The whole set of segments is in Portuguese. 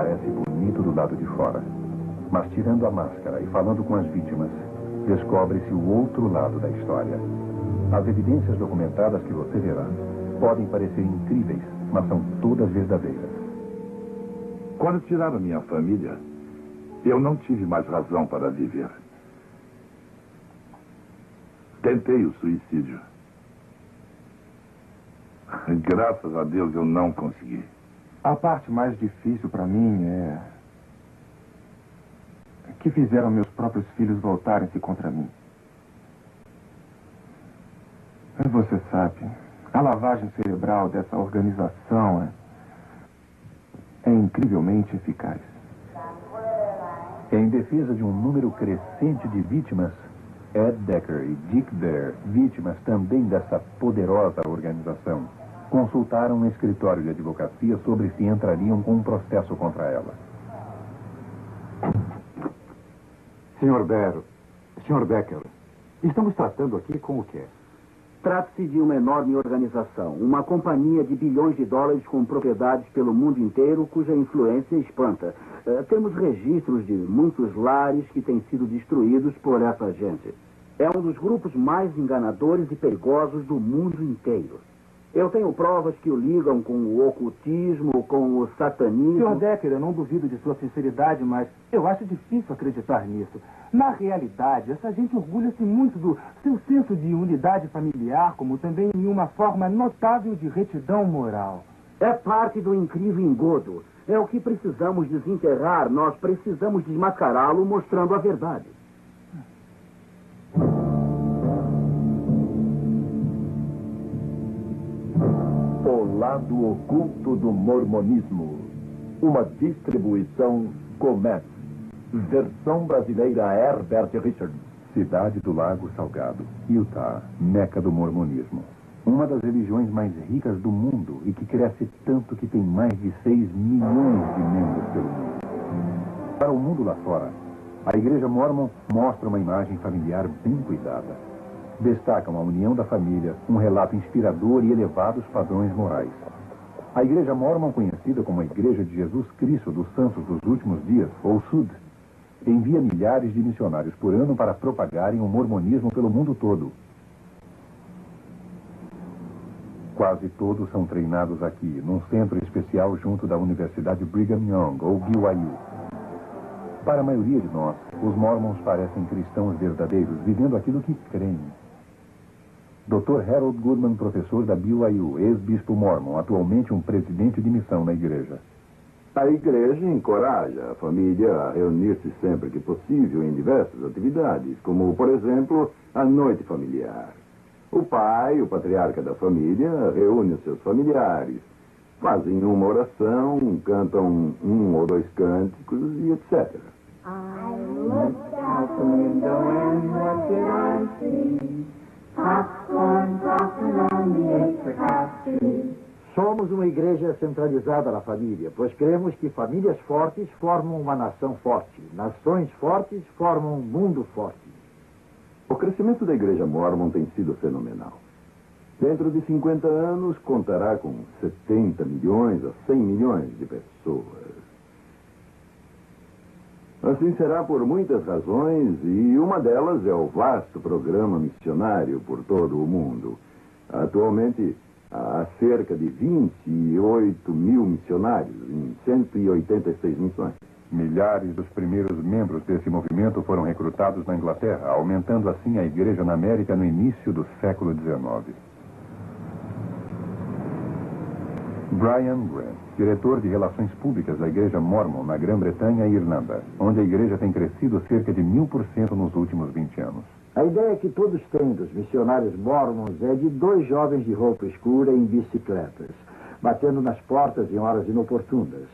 parece bonito do lado de fora. Mas tirando a máscara e falando com as vítimas, descobre-se o outro lado da história. As evidências documentadas que você verá podem parecer incríveis, mas são todas verdadeiras. Quando tiraram minha família, eu não tive mais razão para viver. Tentei o suicídio. Graças a Deus eu não consegui. A parte mais difícil para mim é que fizeram meus próprios filhos voltarem-se contra mim. Você sabe, a lavagem cerebral dessa organização é incrivelmente eficaz. Em defesa de um número crescente de vítimas, Ed Decker e Dick Bear, vítimas também dessa poderosa organização, consultaram um escritório de advocacia sobre se entrariam com um processo contra ela. Sr. Bear, Sr. Decker, estamos tratando aqui com o quê? Trata-se de uma enorme organização, uma companhia de bilhões de dólares com propriedades pelo mundo inteiro, cuja influência espanta. Temos registros de muitos lares que têm sido destruídos por essa gente. É um dos grupos mais enganadores e perigosos do mundo inteiro. Eu tenho provas que o ligam com o ocultismo, com o satanismo... Sr. Decker, eu não duvido de sua sinceridade, mas eu acho difícil acreditar nisso. Na realidade, essa gente orgulha-se muito do seu senso de unidade familiar, como também em uma forma notável de retidão moral. É parte do incrível engodo. É o que precisamos desenterrar. Nós precisamos desmascará-lo mostrando a verdade. O lado oculto do mormonismo. Uma distribuição Comex. Versão brasileira Herbert Richards. Cidade do Lago Salgado, Utah, meca do mormonismo. Uma das religiões mais ricas do mundo e que cresce tanto que tem mais de 6 milhões de membros pelo mundo. Para o mundo lá fora, a Igreja Mormon mostra uma imagem familiar bem cuidada. Destacam a união da família, um relato inspirador e elevados padrões morais. A Igreja Mormon, conhecida como a Igreja de Jesus Cristo dos Santos dos Últimos Dias, ou SUD, envia milhares de missionários por ano para propagarem o mormonismo pelo mundo todo. Quase todos são treinados aqui, num centro especial junto da Universidade Brigham Young, ou BYU. Para a maioria de nós, os mormons parecem cristãos verdadeiros, vivendo aquilo que creem. Dr. Harold Goodman, professor da BYU, ex-bispo mormon, atualmente um presidente de missão na igreja. A igreja encoraja a família a reunir-se sempre que possível em diversas atividades, como, por exemplo, a noite familiar. O pai, o patriarca da família, reúne os seus familiares, fazem uma oração, cantam um ou dois cânticos e etc. I looked out the window and what did I see? Popcorn popping on the apricot tree. Somos uma igreja centralizada na família, pois cremos que famílias fortes formam uma nação forte. Nações fortes formam um mundo forte. O crescimento da Igreja Mormon tem sido fenomenal. Dentro de 50 anos, contará com 70 milhões a 100 milhões de pessoas. Assim será por muitas razões, e uma delas é o vasto programa missionário por todo o mundo. Atualmente, há cerca de 28 mil missionários em 186 missões. Milhares dos primeiros membros desse movimento foram recrutados na Inglaterra, aumentando assim a igreja na América no início do século XIX. Brian Grant, diretor de Relações Públicas da Igreja Mormon na Grã-Bretanha e Irlanda, onde a igreja tem crescido cerca de 1000% nos últimos 20 anos. A ideia que todos têm dos missionários mormons é de 2 jovens de roupa escura em bicicletas, batendo nas portas em horas inoportunas.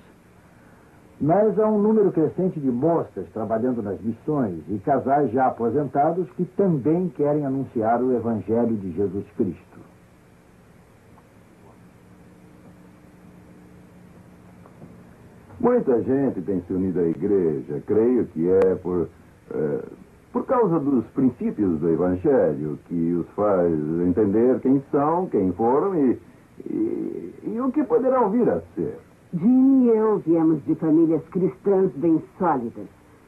Mas há um número crescente de moças trabalhando nas missões e casais já aposentados que também querem anunciar o Evangelho de Jesus Cristo. Muita gente tem se unido à igreja, creio que é por causa dos princípios do Evangelho, que os faz entender quem são, quem foram e o que poderão vir a ser. Jim e eu viemos de famílias cristãs bem sólidas.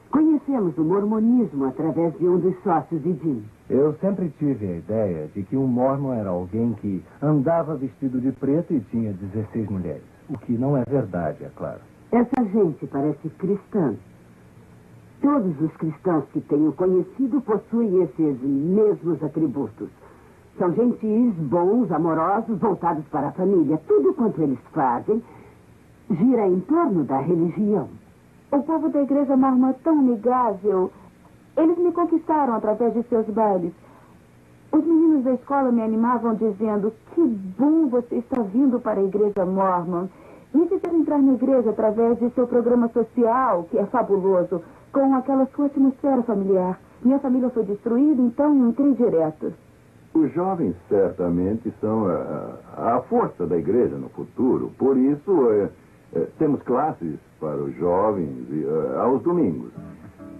Conhecemos o mormonismo através de um dos sócios de Jim. Eu sempre tive a ideia de que um mormon era alguém que andava vestido de preto e tinha 16 mulheres. O que não é verdade, é claro. Essa gente parece cristã. Todos os cristãos que tenho conhecido possuem esses mesmos atributos. São gentis, bons, amorosos, voltados para a família. Tudo quanto eles fazem gira em torno da religião. O povo da igreja mormon é tão amigável. Eles me conquistaram através de seus bailes. Os meninos da escola me animavam dizendo: que bom você está vindo para a igreja mormon. Me fizeram entrar na igreja através de seu programa social, que é fabuloso, com aquela sua atmosfera familiar. Minha família foi destruída, então entrei direto. Os jovens certamente são a força da igreja no futuro. Por isso, temos classes para os jovens aos domingos.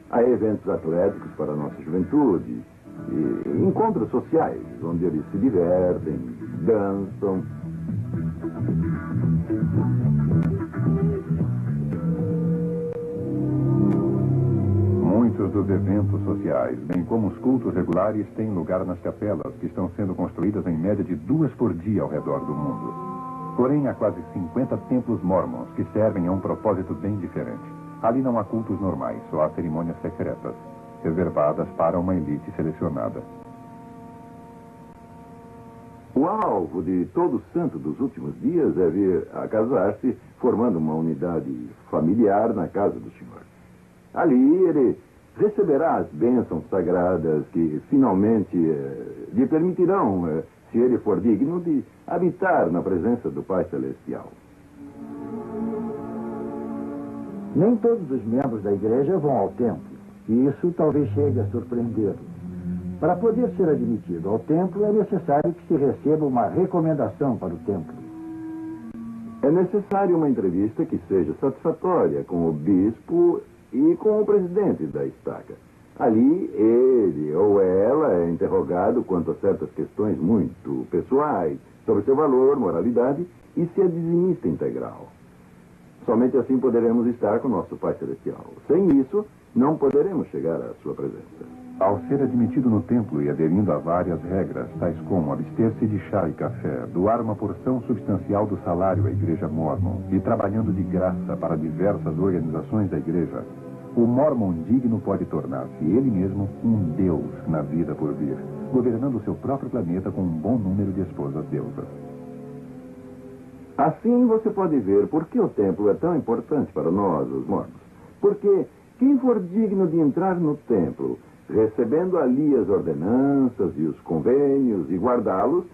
Há eventos atléticos para a nossa juventude. E encontros sociais, onde eles se divertem, dançam. Muitos dos eventos sociais, bem como os cultos regulares, têm lugar nas capelas, que estão sendo construídas em média de 2 por dia ao redor do mundo. Porém, há quase 50 templos mormons que servem a um propósito bem diferente. Ali não há cultos normais, só há cerimônias secretas, reservadas para uma elite selecionada. O alvo de todo santo dos últimos dias é vir a casar-se, formando uma unidade familiar na casa do Senhor. Ali ele receberá as bênçãos sagradas que finalmente lhe permitirão, se ele for digno, de habitar na presença do Pai Celestial. Nem todos os membros da igreja vão ao templo, e isso talvez chegue a surpreendê-lo. Para poder ser admitido ao templo, é necessário que se receba uma recomendação para o templo. É necessário uma entrevista que seja satisfatória com o bispo e com o presidente da estaca. Ali, ele ou ela é interrogado quanto a certas questões muito pessoais, sobre seu valor, moralidade e se é dizimista integral. Somente assim poderemos estar com nosso Pai Celestial. Sem isso, não poderemos chegar à sua presença. Ao ser admitido no templo e aderindo a várias regras, tais como abster-se de chá e café, doar uma porção substancial do salário à igreja mormon e trabalhando de graça para diversas organizações da igreja, o mormon digno pode tornar-se ele mesmo um deus na vida por vir, governando o seu próprio planeta com um bom número de esposas deusas. Assim você pode ver por que o templo é tão importante para nós, os mormons. Porque quem for digno de entrar no templo, recebendo ali as ordenanças e os convênios e guardá-los,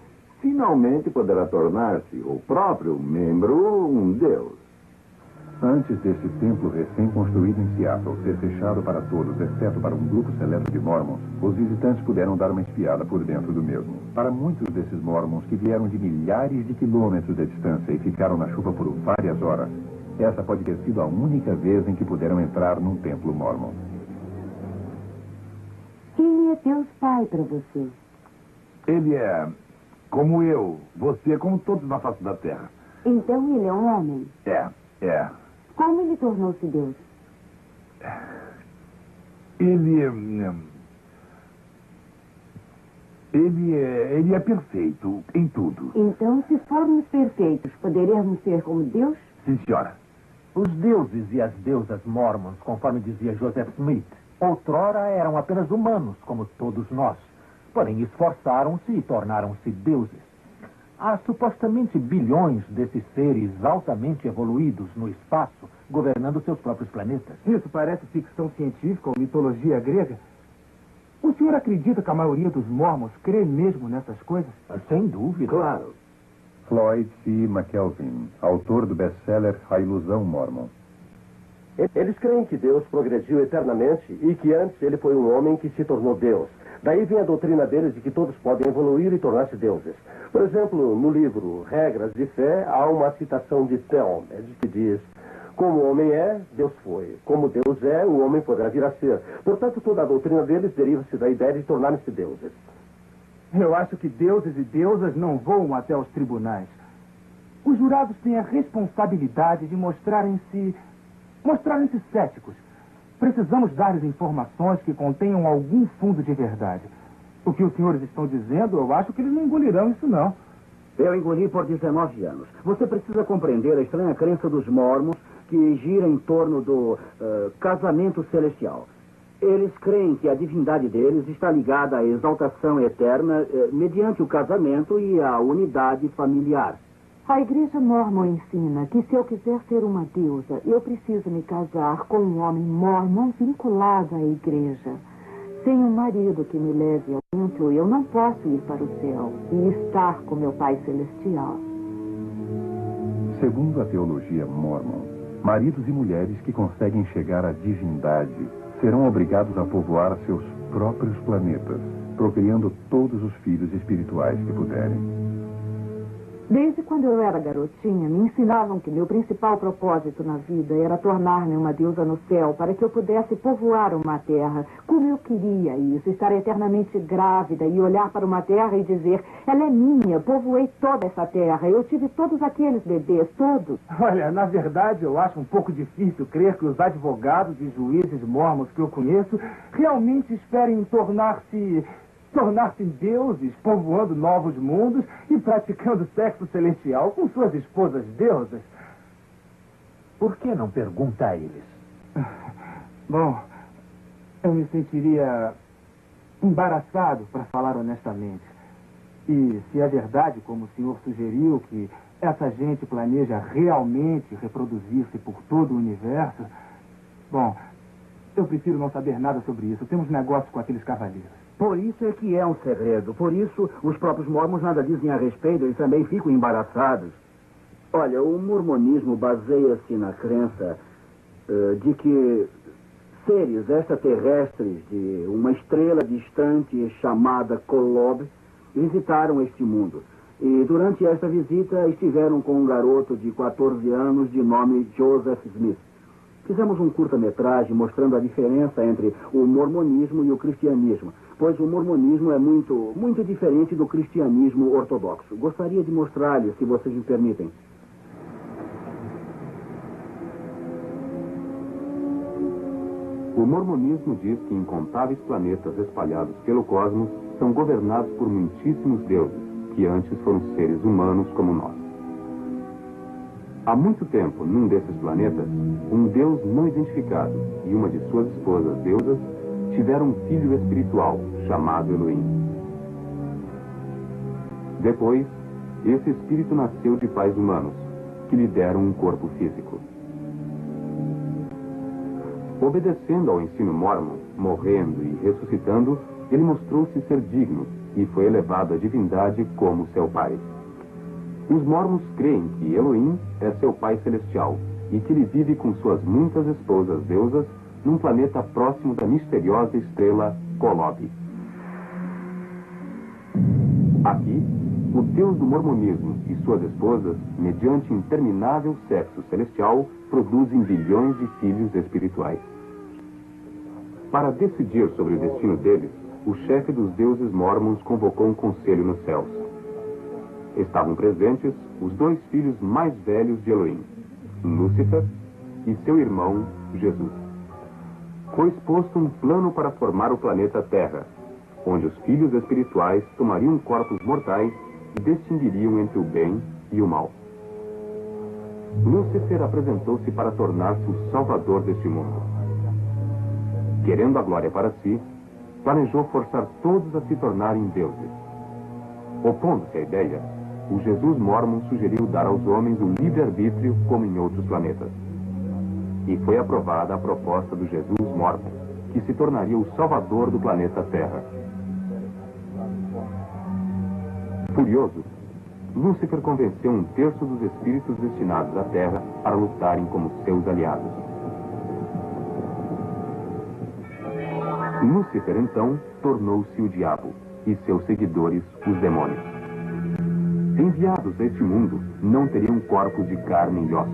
finalmente poderá tornar-se o próprio membro um deus. Antes desse templo recém-construído em Seattle ser fechado para todos, exceto para um grupo seleto de mormons, os visitantes puderam dar uma espiada por dentro do mesmo. Para muitos desses mormons que vieram de milhares de quilômetros de distância e ficaram na chuva por várias horas, essa pode ter sido a única vez em que puderam entrar num templo mormon. Quem é Deus Pai para você? Ele é como eu, você, como todos na face da terra. Então ele é um homem? É. Como ele tornou-se Deus? Ele é perfeito em tudo. Então, se formos perfeitos, poderemos ser como Deus? Sim, senhora. Os deuses e as deusas mormons, conforme dizia Joseph Smith, outrora eram apenas humanos, como todos nós. Porém, esforçaram-se e tornaram-se deuses. Há supostamente bilhões desses seres altamente evoluídos no espaço, governando seus próprios planetas. Isso parece ficção científica ou mitologia grega. O senhor acredita que a maioria dos mormons crê mesmo nessas coisas? Sem dúvida. Claro. Floyd C. McKelvin, autor do best-seller A Ilusão Mormon. Eles creem que Deus progrediu eternamente e que antes ele foi um homem que se tornou Deus. Daí vem a doutrina deles de que todos podem evoluir e tornar-se deuses. Por exemplo, no livro Regras de Fé, há uma citação de Talmud que diz: como o homem é, Deus foi. Como Deus é, o homem poderá vir a ser. Portanto, toda a doutrina deles deriva-se da ideia de tornarem-se deuses. Eu acho que deuses e deusas não voam até os tribunais. os jurados têm a responsabilidade de mostrarem-se céticos. Precisamos dar-lhes informações que contenham algum fundo de verdade. O que os senhores estão dizendo, eu acho que eles não engolirão isso, não. Eu engoli por 19 anos. Você precisa compreender a estranha crença dos mormons que gira em torno do casamento celestial. Eles creem que a divindade deles está ligada à exaltação eterna mediante o casamento e a unidade familiar. A igreja mormon ensina que se eu quiser ser uma deusa, eu preciso me casar com um homem mormon vinculado à igreja. Sem um marido que me leve ao templo, eu não posso ir para o céu e estar com meu Pai Celestial. Segundo a teologia mormon, maridos e mulheres que conseguem chegar à divindade serão obrigados a povoar seus próprios planetas, procriando todos os filhos espirituais que puderem. Desde quando eu era garotinha, me ensinavam que meu principal propósito na vida era tornar-me uma deusa no céu para que eu pudesse povoar uma terra. Como eu queria isso, estar eternamente grávida e olhar para uma terra e dizer: ela é minha, povoei toda essa terra, eu tive todos aqueles bebês, todos. Olha, na verdade, eu acho um pouco difícil crer que os advogados e juízes mormons que eu conheço realmente esperem tornar-se deuses, povoando novos mundos e praticando sexo celestial com suas esposas deusas. Por que não pergunta a eles? Bom, eu me sentiria embaraçado, para falar honestamente. E se é verdade, como o senhor sugeriu, que essa gente planeja realmente reproduzir-se por todo o universo, bom, eu prefiro não saber nada sobre isso. Temos negócio com aqueles cavaleiros. Por isso é que é um segredo. Por isso, os próprios mormons nada dizem a respeito e também ficam embaraçados. Olha, o mormonismo baseia-se na crença de que seres extraterrestres de uma estrela distante chamada Kolob visitaram este mundo. E durante esta visita estiveram com um garoto de 14 anos de nome Joseph Smith. Fizemos um curta-metragem mostrando a diferença entre o mormonismo e o cristianismo, pois o mormonismo é muito diferente do cristianismo ortodoxo. Gostaria de mostrar-lhes, se vocês me permitem. O mormonismo diz que incontáveis planetas espalhados pelo cosmos são governados por muitíssimos deuses, que antes foram seres humanos como nós. Há muito tempo, num desses planetas, um deus não identificado e uma de suas esposas deusas tiveram um filho espiritual, chamado Elohim. Depois, esse espírito nasceu de pais humanos, que lhe deram um corpo físico. Obedecendo ao ensino mórmon, morrendo e ressuscitando, ele mostrou-se ser digno e foi elevado à divindade como seu pai. Os mormons creem que Elohim é seu pai celestial e que ele vive com suas muitas esposas deusas num planeta próximo da misteriosa estrela Kolob. Aqui, o Deus do mormonismo e suas esposas, mediante interminável sexo celestial, produzem bilhões de filhos espirituais. Para decidir sobre o destino deles, o chefe dos deuses mormons convocou um conselho nos céus. Estavam presentes os dois filhos mais velhos de Elohim, Lúcifer e seu irmão, Jesus. Foi exposto um plano para formar o planeta Terra, onde os filhos espirituais tomariam corpos mortais e distinguiriam entre o bem e o mal. Lúcifer apresentou-se para tornar-se o salvador deste mundo. Querendo a glória para si, planejou forçar todos a se tornarem deuses. Opondo-se à ideia, o Jesus mormon sugeriu dar aos homens o livre-arbítrio como em outros planetas. E foi aprovada a proposta do Jesus mormon, que se tornaria o salvador do planeta Terra. Furioso, Lúcifer convenceu um terço dos espíritos destinados à Terra para lutarem como seus aliados. Lúcifer, então, tornou-se o diabo e seus seguidores os demônios. Enviados a este mundo, não teriam corpos de carne e ossos.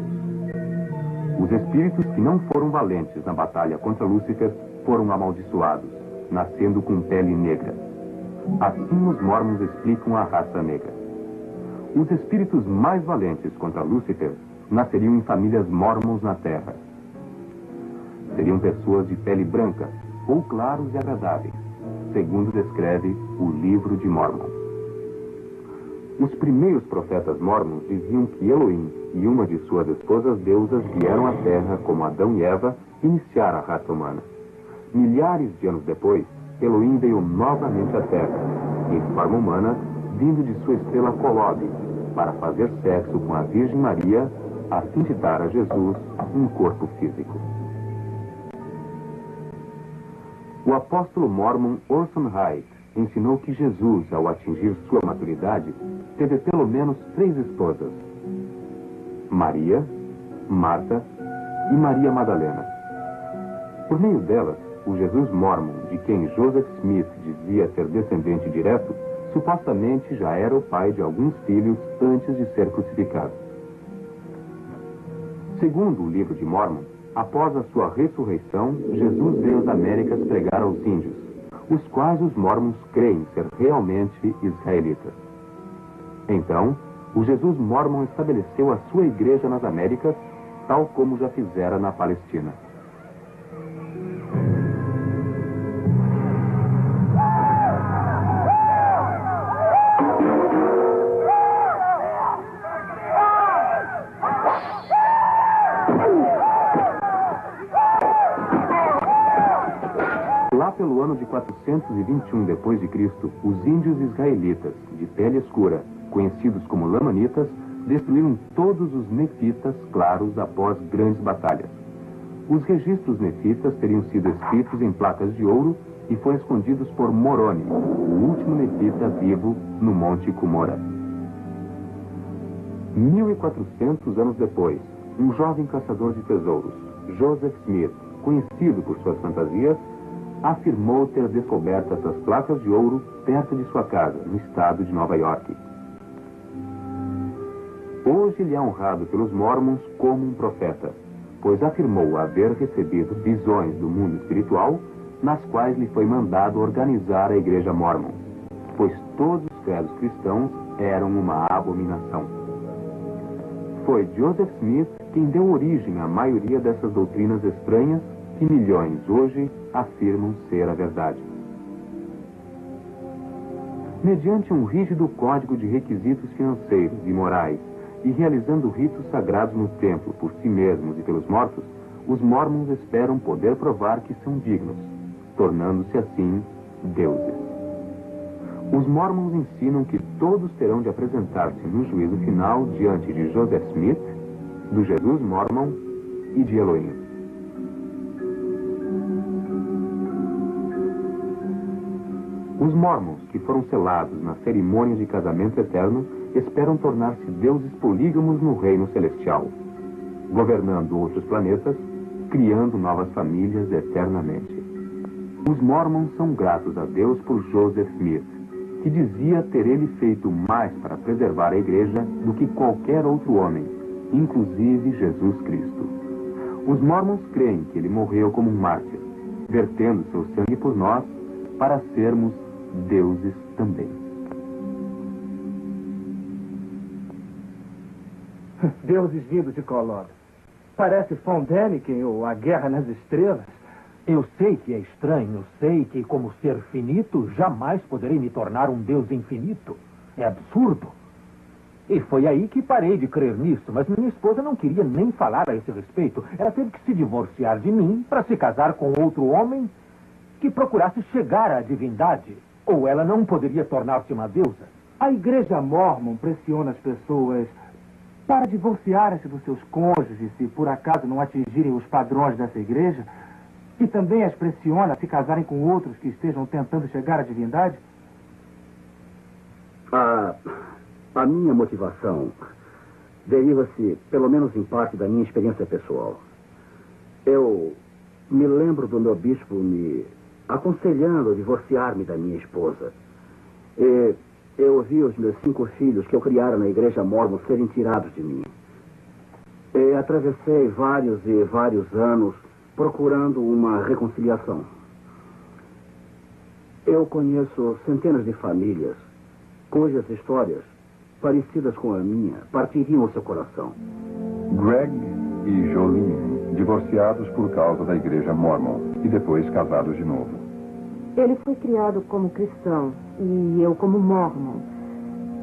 Os espíritos que não foram valentes na batalha contra Lúcifer foram amaldiçoados, nascendo com pele negra. Assim os mormons explicam a raça negra. Os espíritos mais valentes contra Lúcifer nasceriam em famílias mormons na Terra. Seriam pessoas de pele branca, ou claros e agradáveis, segundo descreve o Livro de Mormon. Os primeiros profetas mormons diziam que Elohim e uma de suas esposas deusas vieram à Terra como Adão e Eva iniciar a raça humana. Milhares de anos depois, Elohim veio novamente à Terra, em forma humana, vindo de sua estrela Colobe, para fazer sexo com a Virgem Maria, a fim de dar a Jesus um corpo físico. O apóstolo mormon Orson Hyde ensinou que Jesus, ao atingir sua maturidade, teve pelo menos 3 esposas: Maria, Marta e Maria Madalena. Por meio delas, o Jesus mormon, de quem Joseph Smith dizia ser descendente direto, supostamente já era o pai de alguns filhos antes de ser crucificado. Segundo o Livro de Mormon, após a sua ressurreição, Jesus veio às Américas pregar aos índios, os quais os mormons creem ser realmente israelitas. Então, o Jesus mormon estabeleceu a sua igreja nas Américas, tal como já fizera na Palestina. Lá pelo ano de 421 d.C., os índios israelitas, de pele escura, conhecidos como lamanitas, destruíram todos os nefitas claros após grandes batalhas. Os registros nefitas teriam sido escritos em placas de ouro e foram escondidos por Moroni, o último nefita vivo no Monte Cumorah. 1400 anos depois, um jovem caçador de tesouros, Joseph Smith, conhecido por suas fantasias, afirmou ter descoberto essas placas de ouro perto de sua casa, no estado de Nova York. Hoje ele é honrado pelos mormons como um profeta, pois afirmou haver recebido visões do mundo espiritual, nas quais lhe foi mandado organizar a igreja mormon, pois todos os credos cristãos eram uma abominação. Foi Joseph Smith quem deu origem à maioria dessas doutrinas estranhas que milhões hoje afirmam ser a verdade. Mediante um rígido código de requisitos financeiros e morais e realizando ritos sagrados no templo por si mesmos e pelos mortos, os mormons esperam poder provar que são dignos, tornando-se assim deuses. Os mormons ensinam que todos terão de apresentar-se no juízo final diante de Joseph Smith, do Jesus mormon e de Elohim. Os mormons, que foram selados na cerimônia de casamento eterno, esperam tornar-se deuses polígamos no reino celestial, governando outros planetas, criando novas famílias eternamente. Os mormons são gratos a Deus por Joseph Smith, que dizia ter ele feito mais para preservar a igreja do que qualquer outro homem, inclusive Jesus Cristo. Os mormons creem que ele morreu como um mártir, vertendo seu sangue por nós para sermos deuses também. Deuses vindos de Kolob. Parece Von Däniken ou A Guerra nas Estrelas. Eu sei que é estranho, sei que, como ser finito, jamais poderei me tornar um Deus infinito. É absurdo. E foi aí que parei de crer nisso, mas minha esposa não queria nem falar a esse respeito. Ela teve que se divorciar de mim para se casar com outro homem que procurasse chegar à divindade. Ou ela não poderia tornar-se uma deusa. A igreja mormon pressiona as pessoas para divorciarem-se dos seus cônjuges se por acaso não atingirem os padrões dessa igreja, e também as pressiona a se casarem com outros que estejam tentando chegar à divindade? A minha motivação deriva-se, pelo menos em parte, da minha experiência pessoal. Eu me lembro do meu bispo me aconselhando a divorciar-me da minha esposa. E eu ouvi os meus 5 filhos que eu criara na igreja mormon serem tirados de mim. E atravessei vários e vários anos procurando uma reconciliação. Eu conheço centenas de famílias cujas histórias parecidas com a minha partiriam o seu coração. Greg e Jolene, divorciados por causa da igreja Mormon e depois casados de novo. Ele foi criado como cristão e eu como mormon.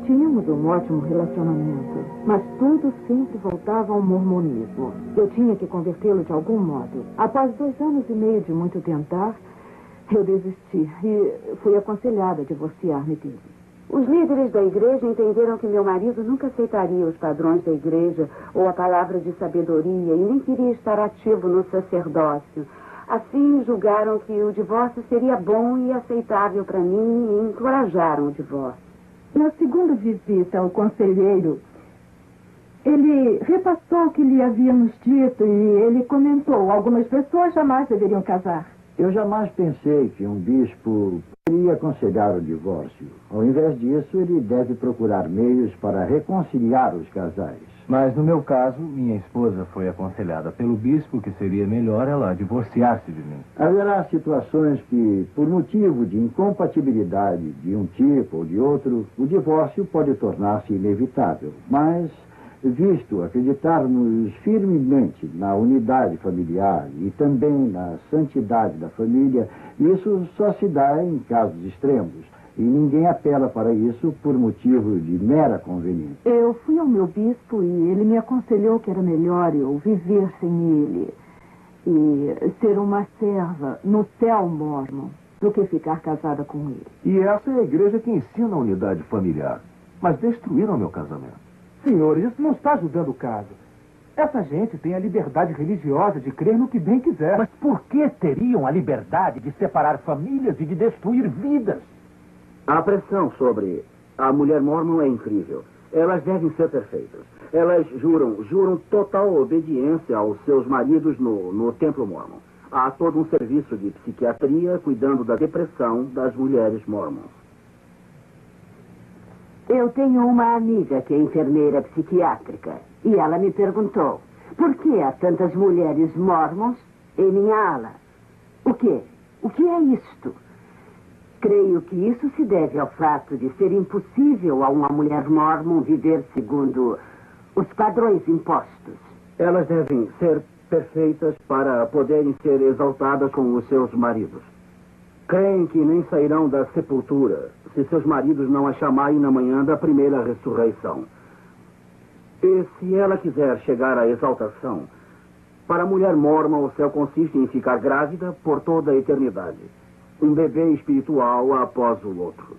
Tínhamos um ótimo relacionamento, mas tudo sempre voltava ao mormonismo. Eu tinha que convertê-lo de algum modo. Após 2 anos e meio de muito tentar, eu desisti e fui aconselhada a divorciar-me dele. Os líderes da igreja entenderam que meu marido nunca aceitaria os padrões da igreja ou a palavra de sabedoria e nem queria estar ativo no sacerdócio. Assim, julgaram que o divórcio seria bom e aceitável para mim e encorajaram o divórcio. Na segunda visita ao conselheiro, ele repassou o que lhe havíamos dito e ele comentou: algumas pessoas jamais deveriam casar. Eu jamais pensei que um bispo iria aconselhar o divórcio. Ao invés disso, ele deve procurar meios para reconciliar os casais. Mas no meu caso, minha esposa foi aconselhada pelo bispo que seria melhor ela divorciar-se de mim. Haverá situações que, por motivo de incompatibilidade de um tipo ou de outro, o divórcio pode tornar-se inevitável. Mas, visto acreditarmos firmemente na unidade familiar e também na santidade da família, isso só se dá em casos extremos. E ninguém apela para isso por motivo de mera conveniência. Eu fui ao meu bispo e ele me aconselhou que era melhor eu viver sem ele e ser uma serva no céu mormon do que ficar casada com ele. E essa é a igreja que ensina a unidade familiar. Mas destruíram meu casamento. Senhores, isso não está ajudando o caso. Essa gente tem a liberdade religiosa de crer no que bem quiser. Mas por que teriam a liberdade de separar famílias e de destruir vidas? A pressão sobre a mulher mormon é incrível. Elas devem ser perfeitas. Elas juram total obediência aos seus maridos no templo mormon. Há todo um serviço de psiquiatria cuidando da depressão das mulheres mormons. Eu tenho uma amiga que é enfermeira psiquiátrica e ela me perguntou: por que há tantas mulheres mormons em minha ala? O quê? O que é isto? Creio que isso se deve ao fato de ser impossível a uma mulher mormon viver segundo os padrões impostos. Elas devem ser perfeitas para poderem ser exaltadas com os seus maridos. Creem que nem sairão da sepultura se seus maridos não as chamarem na manhã da primeira ressurreição. E se ela quiser chegar à exaltação, para a mulher mormon o céu consiste em ficar grávida por toda a eternidade. Um bebê espiritual após o outro.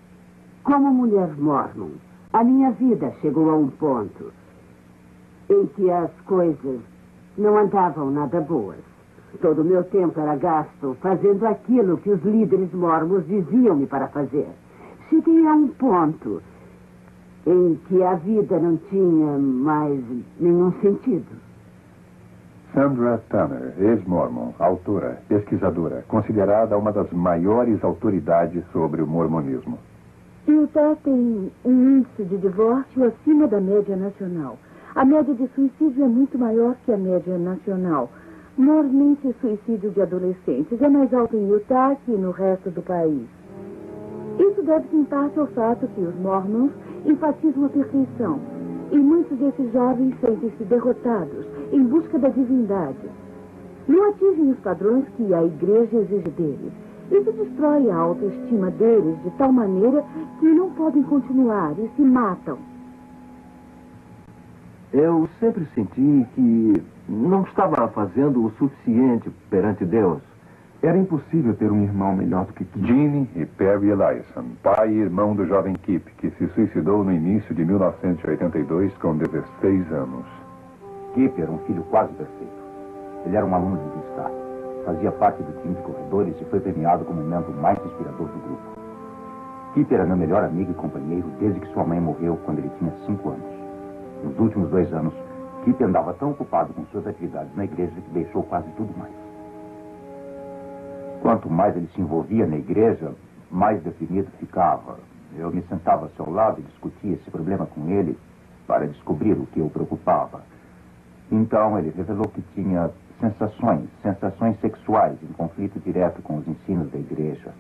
Como mulher mormon, a minha vida chegou a um ponto em que as coisas não andavam nada boas. Todo o meu tempo era gasto fazendo aquilo que os líderes mormons diziam-me para fazer. Cheguei a um ponto em que a vida não tinha mais nenhum sentido. Sandra Tanner, ex-mormon, autora, pesquisadora, considerada uma das maiores autoridades sobre o mormonismo. Utah tem um índice de divórcio acima da média nacional. A média de suicídio é muito maior que a média nacional. Normalmente, suicídio de adolescentes é mais alto em Utah que no resto do país. Isso deve-se em parte ao fato que os mormons enfatizam a perfeição. E muitos desses jovens sentem-se derrotados em busca da divindade. Não atingem os padrões que a igreja exige deles. Isso destrói a autoestima deles de tal maneira que não podem continuar e se matam. Eu sempre senti que não estava fazendo o suficiente perante Deus. Era impossível ter um irmão melhor do que Gene e Perry Eliasson, pai e irmão do jovem Kip, que se suicidou no início de 1982 com 16 anos. Kip era um filho quase perfeito. Ele era um aluno de destaque. Fazia parte do time de corredores e foi premiado como o membro mais inspirador do grupo. Kip era meu melhor amigo e companheiro desde que sua mãe morreu quando ele tinha 5 anos. Nos últimos 2 anos, Kip andava tão ocupado com suas atividades na igreja que deixou quase tudo mais. Quanto mais ele se envolvia na igreja, mais deprimido ficava. Eu me sentava ao seu lado e discutia esse problema com ele para descobrir o que o preocupava. Então ele revelou que tinha sensações sexuais em conflito direto com os ensinos da igreja.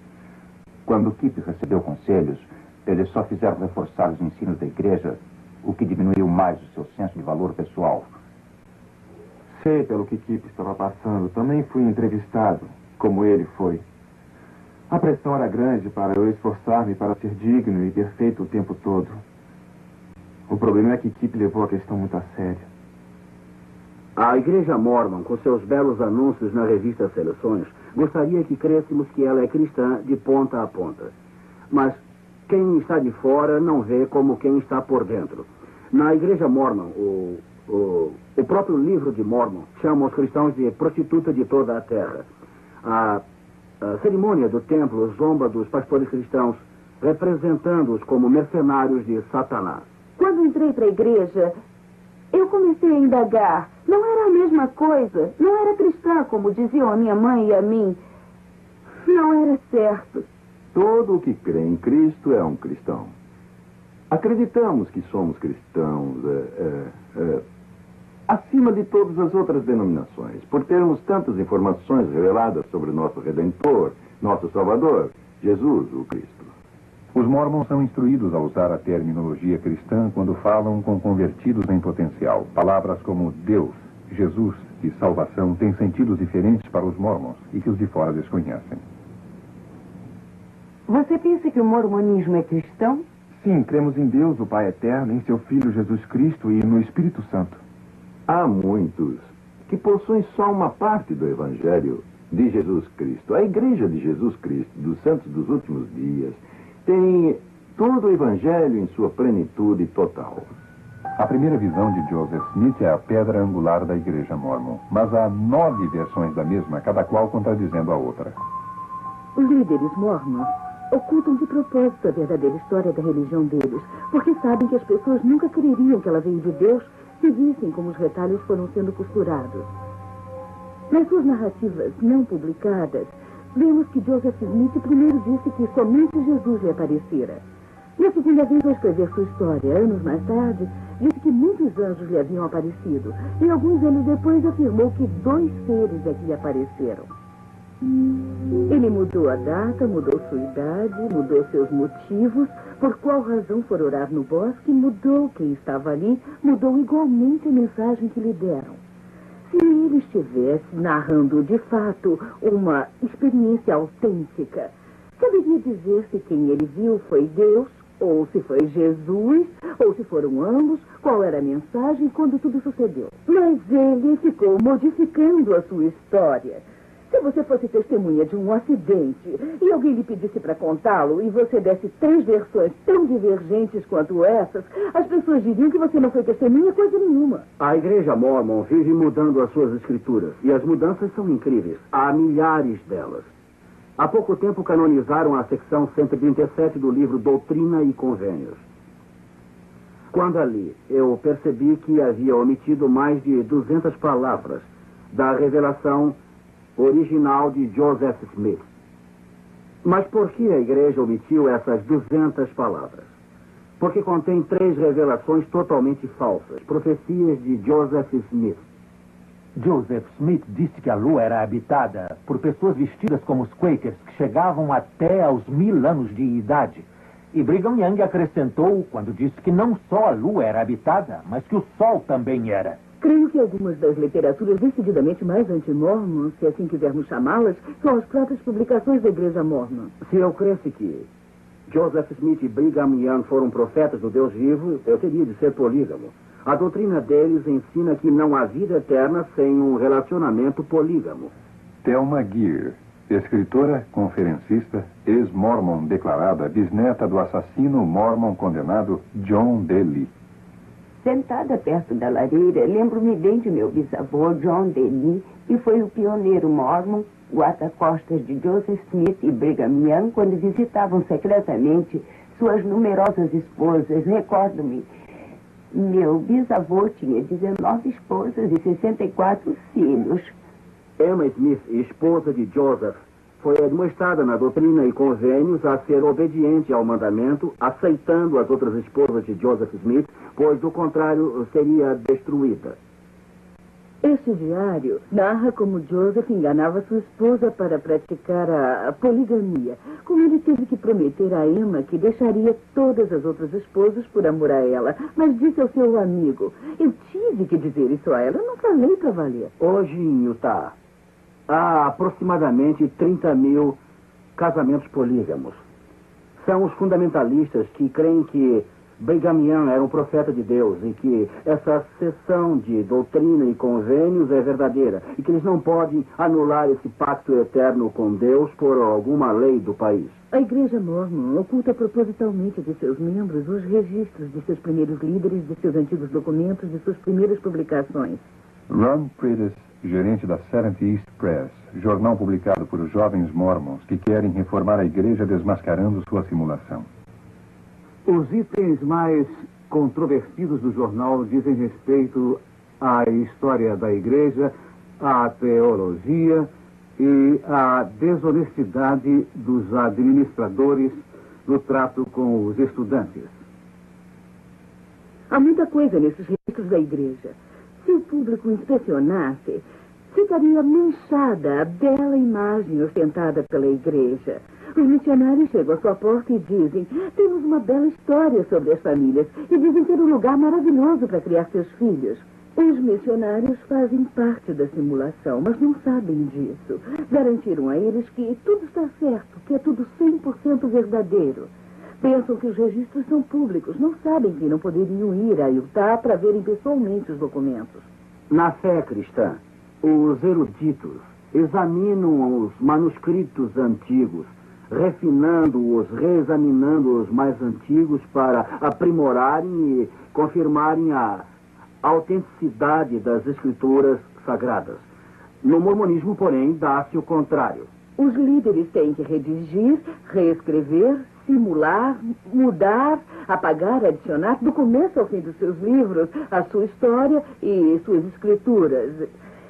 Quando Kip recebeu conselhos, eles só fizeram reforçar os ensinos da igreja o que diminuiu mais o seu senso de valor pessoal. Sei pelo que Kip estava passando. Também fui entrevistado, como ele foi. A pressão era grande para eu esforçar-me para ser digno e perfeito o tempo todo. O problema é que Kip levou a questão muito a sério. A Igreja Mormon, com seus belos anúncios na revista Seleções, gostaria que crêssemos que ela é cristã de ponta a ponta. Mas quem está de fora não vê como quem está por dentro. Na Igreja Mormon, o próprio livro de Mormon chama os cristãos de prostituta de toda a terra. A cerimônia do templo zomba dos pastores cristãos, representando-os como mercenários de Satanás. Quando entrei para a igreja, eu comecei a indagar. Não era a mesma coisa. Não era cristã, como diziam a minha mãe e a mim. Não era certo. Todo o que crê em Cristo é um cristão. Acreditamos que somos cristãos acima de todas as outras denominações, por termos tantas informações reveladas sobre o nosso Redentor, nosso Salvador, Jesus, o Cristo. Os mormons são instruídos a usar a terminologia cristã quando falam com convertidos em potencial. Palavras como Deus, Jesus e salvação têm sentidos diferentes para os mormons e que os de fora desconhecem. Você pensa que o mormonismo é cristão? Sim, cremos em Deus, o Pai Eterno, em seu Filho Jesus Cristo e no Espírito Santo. Há muitos que possuem só uma parte do Evangelho de Jesus Cristo. A Igreja de Jesus Cristo, dos Santos dos Últimos Dias, tem todo o Evangelho em sua plenitude total. A primeira visão de Joseph Smith é a pedra angular da Igreja Mormon, mas há 9 versões da mesma, cada qual contradizendo a outra. Os líderes mormons ocultam de propósito a verdadeira história da religião deles, porque sabem que as pessoas nunca creriam que ela veio de Deus se vissem como os retalhos foram sendo costurados. Nas suas narrativas não publicadas, vemos que Joseph Smith primeiro disse que somente Jesus lhe aparecera. Na segunda vez, ao escrever sua história, anos mais tarde, disse que muitos anjos lhe haviam aparecido, e alguns anos depois afirmou que 2 seres é que lhe apareceram. Ele mudou a data, mudou sua idade, mudou seus motivos, por qual razão for orar no bosque, mudou quem estava ali, mudou igualmente a mensagem que lhe deram. Se ele estivesse narrando de fato uma experiência autêntica, saberia dizer se quem ele viu foi Deus, ou se foi Jesus, ou se foram ambos, qual era a mensagem quando tudo sucedeu. Mas ele ficou modificando a sua história. Se você fosse testemunha de um acidente e alguém lhe pedisse para contá-lo e você desse 3 versões tão divergentes quanto essas, as pessoas diriam que você não foi testemunha coisa nenhuma. A Igreja Mormon vive mudando as suas escrituras e as mudanças são incríveis. Há milhares delas. Há pouco tempo canonizaram a secção 137 do livro Doutrina e Convênios. Quando ali, eu percebi que havia omitido mais de 200 palavras da revelação original de Joseph Smith. Mas por que a igreja omitiu essas 200 palavras? Porque contém 3 revelações totalmente falsas, profecias de Joseph Smith. Joseph Smith disse que a Lua era habitada por pessoas vestidas como os Quakers, que chegavam até aos 1000 anos de idade. E Brigham Young acrescentou quando disse que não só a Lua era habitada, mas que o Sol também era. Creio que algumas das literaturas decididamente mais anti-mormon, se assim quisermos chamá-las, são as próprias publicações da Igreja Mormon. Se eu cresce que Joseph Smith e Brigham Young foram profetas do Deus vivo, eu teria de ser polígamo. A doutrina deles ensina que não há vida eterna sem um relacionamento polígamo. Thelma Geer, escritora, conferencista, ex-mormon declarada, bisneta do assassino mormon condenado John D. Lee. Sentada perto da lareira, lembro-me bem de meu bisavô, John D. Lee, que foi o pioneiro mormon, guarda-costas de Joseph Smith e Brigham Young, quando visitavam secretamente suas numerosas esposas. Recordo-me, meu bisavô tinha 19 esposas e 64 filhos. Emma Smith, esposa de Joseph, foi admoestada na Doutrina e Convênios a ser obediente ao mandamento, aceitando as outras esposas de Joseph Smith, pois, do contrário, seria destruída. Este diário narra como Joseph enganava sua esposa para praticar a poligamia. Como ele teve que prometer a Emma que deixaria todas as outras esposas por amor a ela. Mas disse ao seu amigo, eu tive que dizer isso a ela, eu não falei para valer. Hoje em Utah, há aproximadamente 30 mil casamentos polígamos. São os fundamentalistas que creem que Brigham Young era um profeta de Deus e que essa seção de doutrina e convênios é verdadeira e que eles não podem anular esse pacto eterno com Deus por alguma lei do país. A Igreja Mormon oculta propositalmente de seus membros os registros de seus primeiros líderes, de seus antigos documentos, de suas primeiras publicações. Ron Prentice, gerente da Seventh East Press, jornal publicado por jovens mormons que querem reformar a igreja desmascarando sua simulação. Os itens mais controvertidos do jornal dizem respeito à história da igreja, à teologia e à desonestidade dos administradores no trato com os estudantes. Há muita coisa nesses registros da igreja. Se o público inspecionasse, ficaria manchada a bela imagem ostentada pela igreja. Os missionários chegam à sua porta e dizem, temos uma bela história sobre as famílias e dizem ter um lugar maravilhoso para criar seus filhos. Os missionários fazem parte da simulação, mas não sabem disso. Garantiram a eles que tudo está certo, que é tudo 100% verdadeiro. Pensam que os registros são públicos, não sabem que não poderiam ir a Utah para verem pessoalmente os documentos. Na fé cristã, os eruditos examinam os manuscritos antigos, refinando-os, reexaminando os mais antigos para aprimorarem e confirmarem a autenticidade das escrituras sagradas. No mormonismo, porém, dá-se o contrário. Os líderes têm que redigir, reescrever, simular, mudar, apagar, adicionar, do começo ao fim dos seus livros, a sua história e suas escrituras.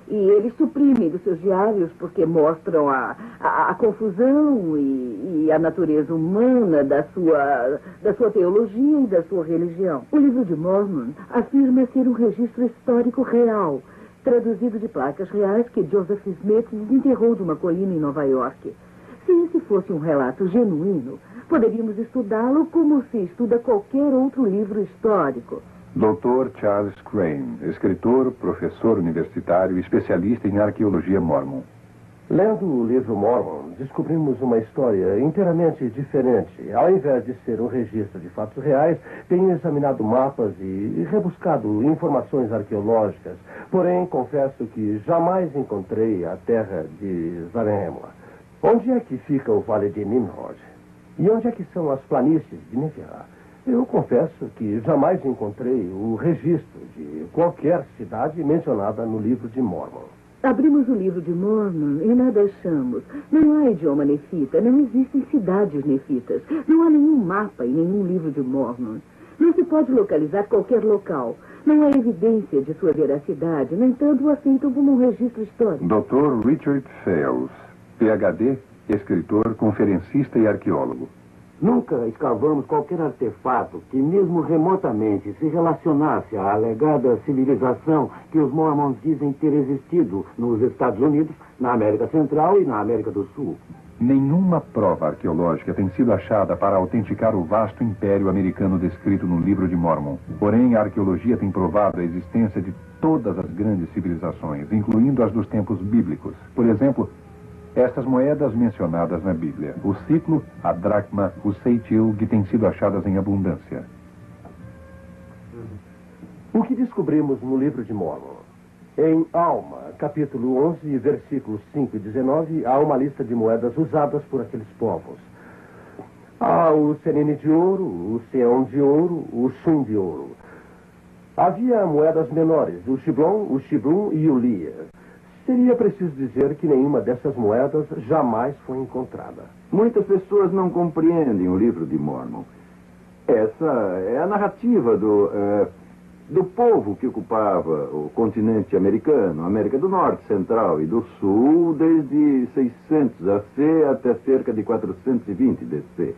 E eles suprimem dos seus diários porque mostram a confusão e a natureza humana da sua teologia e da sua religião. O livro de Mormon afirma ser um registro histórico real, traduzido de placas reais que Joseph Smith desenterrou de uma colina em Nova York. Se esse fosse um relato genuíno, poderíamos estudá-lo como se estuda qualquer outro livro histórico. Dr. Charles Crane, escritor, professor universitário e especialista em arqueologia mormon. Lendo o livro Mormon, descobrimos uma história inteiramente diferente. Ao invés de ser um registro de fatos reais, tenho examinado mapas e rebuscado informações arqueológicas. Porém, confesso que jamais encontrei a terra de Zarehemla. Onde é que fica o Vale de Nimrod? E onde é que são as planícies de Neferá? Eu confesso que jamais encontrei o registro de qualquer cidade mencionada no livro de Mormon. Abrimos o livro de Mormon e nada achamos. Não há idioma nefita, não existem cidades nefitas. Não há nenhum mapa em nenhum livro de Mormon. Não se pode localizar qualquer local. Não há evidência de sua veracidade. No entanto, o aceitam como um registro histórico. Dr. Richard Fales, PhD, escritor, conferencista e arqueólogo. Nunca escavamos qualquer artefato que, mesmo remotamente, se relacionasse à alegada civilização que os mormons dizem ter existido nos Estados Unidos, na América Central e na América do Sul. Nenhuma prova arqueológica tem sido achada para autenticar o vasto império americano descrito no livro de Mormon. Porém, a arqueologia tem provado a existência de todas as grandes civilizações, incluindo as dos tempos bíblicos. Por exemplo, estas moedas mencionadas na Bíblia, o ciclo, a dracma, o ceitil, que têm sido achadas em abundância. O que descobrimos no livro de Mormon? Em Alma, capítulo 11, versículos 5 e 19, há uma lista de moedas usadas por aqueles povos. Há o senine de ouro, o seon de ouro, o shum de ouro. Havia moedas menores, o shiblon, o shibrum e o lia. Seria preciso dizer que nenhuma dessas moedas jamais foi encontrada. Muitas pessoas não compreendem o livro de Mormon. Essa é a narrativa do povo que ocupava o continente americano, América do Norte, Central e do Sul, desde 600 AC até cerca de 420 DC.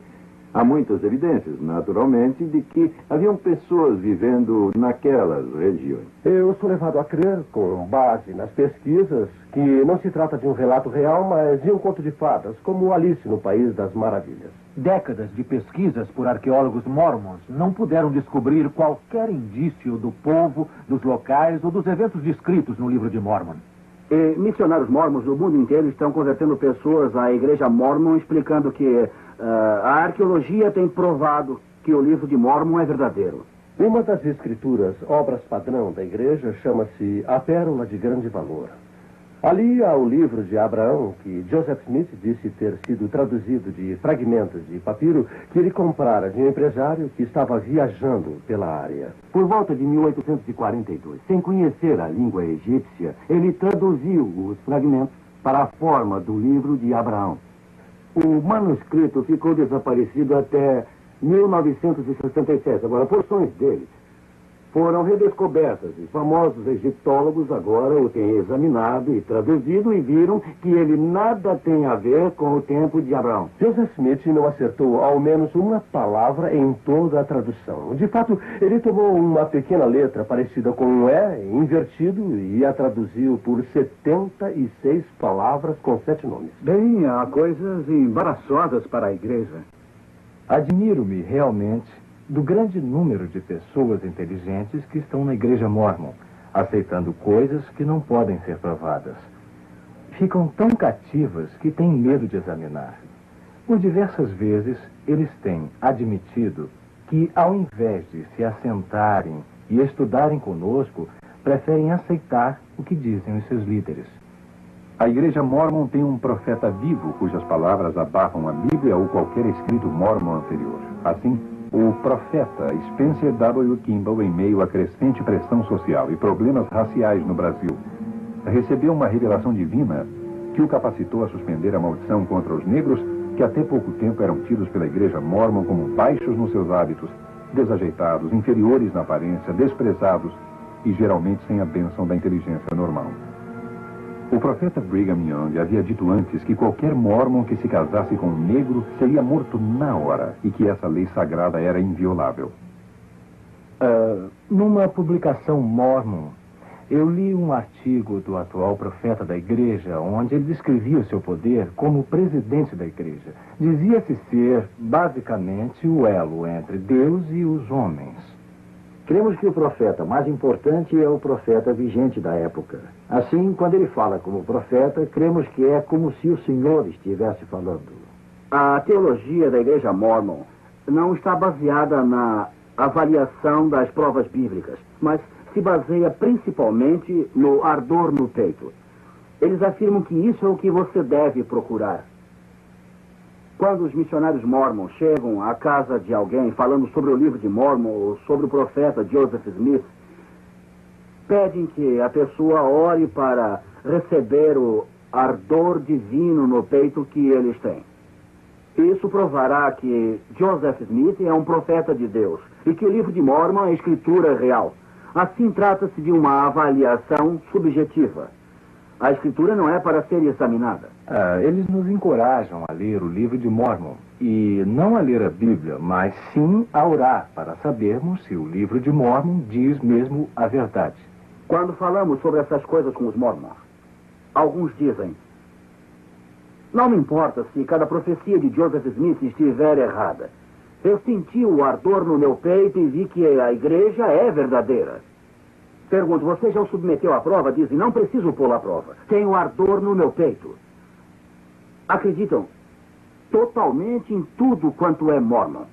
Há muitas evidências, naturalmente, de que haviam pessoas vivendo naquelas regiões. Eu sou levado a crer, com base nas pesquisas, que não se trata de um relato real, mas de um conto de fadas, como Alice no País das Maravilhas. Décadas de pesquisas por arqueólogos mormons não puderam descobrir qualquer indício do povo, dos locais ou dos eventos descritos no livro de Mormon. E missionários mormons do mundo inteiro estão convertendo pessoas à igreja mormon, explicando que a arqueologia tem provado que o livro de Mormon é verdadeiro. Uma das escrituras, obras padrão da igreja, chama-se A Pérola de Grande Valor. Ali há o livro de Abraão, que Joseph Smith disse ter sido traduzido de fragmentos de papiro que ele comprara de um empresário que estava viajando pela área. Por volta de 1842, sem conhecer a língua egípcia, ele traduziu os fragmentos para a forma do livro de Abraão. O manuscrito ficou desaparecido até 1967. Agora, porções dele foram redescobertas e famosos egiptólogos agora o têm examinado e traduzido e viram que ele nada tem a ver com o tempo de Abraão. Joseph Smith não acertou ao menos uma palavra em toda a tradução. De fato, ele tomou uma pequena letra parecida com um E invertido e a traduziu por 76 palavras com 7 nomes. Bem, há coisas embaraçosas para a igreja. Admiro-me realmente do grande número de pessoas inteligentes que estão na igreja mormon, aceitando coisas que não podem ser provadas. Ficam tão cativas que têm medo de examinar. Por diversas vezes, eles têm admitido que, ao invés de se assentarem e estudarem conosco, preferem aceitar o que dizem os seus líderes. A igreja mormon tem um profeta vivo cujas palavras abafam a Bíblia ou qualquer escrito mormon anterior. Assim, o profeta Spencer W. Kimball, em meio à crescente pressão social e problemas raciais no Brasil, recebeu uma revelação divina que o capacitou a suspender a maldição contra os negros que até pouco tempo eram tidos pela igreja mormon como baixos nos seus hábitos, desajeitados, inferiores na aparência, desprezados e geralmente sem a bênção da inteligência normal. O profeta Brigham Young havia dito antes que qualquer mormon que se casasse com um negro seria morto na hora e que essa lei sagrada era inviolável. Numa publicação mormon, eu li um artigo do atual profeta da igreja, onde ele descrevia o seu poder como presidente da igreja. Dizia-se ser, basicamente, o elo entre Deus e os homens. Cremos que o profeta mais importante é o profeta vigente da época. Assim, quando ele fala como profeta, cremos que é como se o Senhor estivesse falando. A teologia da igreja mormon não está baseada na avaliação das provas bíblicas, mas se baseia principalmente no ardor no peito. Eles afirmam que isso é o que você deve procurar. Quando os missionários mormons chegam à casa de alguém falando sobre o livro de Mormon ou sobre o profeta Joseph Smith, pedem que a pessoa ore para receber o ardor divino no peito que eles têm. Isso provará que Joseph Smith é um profeta de Deus e que o livro de Mormon é escritura real. Assim, trata-se de uma avaliação subjetiva. A escritura não é para ser examinada. Eles nos encorajam a ler o livro de Mormon. E não a ler a Bíblia, mas sim a orar para sabermos se o livro de Mormon diz mesmo a verdade. Quando falamos sobre essas coisas com os mormons, alguns dizem: não me importa se cada profecia de Joseph Smith estiver errada. Eu senti o ardor no meu peito e vi que a igreja é verdadeira. Pergunto, você já o submeteu à prova? Dizem, não preciso pô-lo à prova. Tenho ardor no meu peito. Acreditam totalmente em tudo quanto é mormon.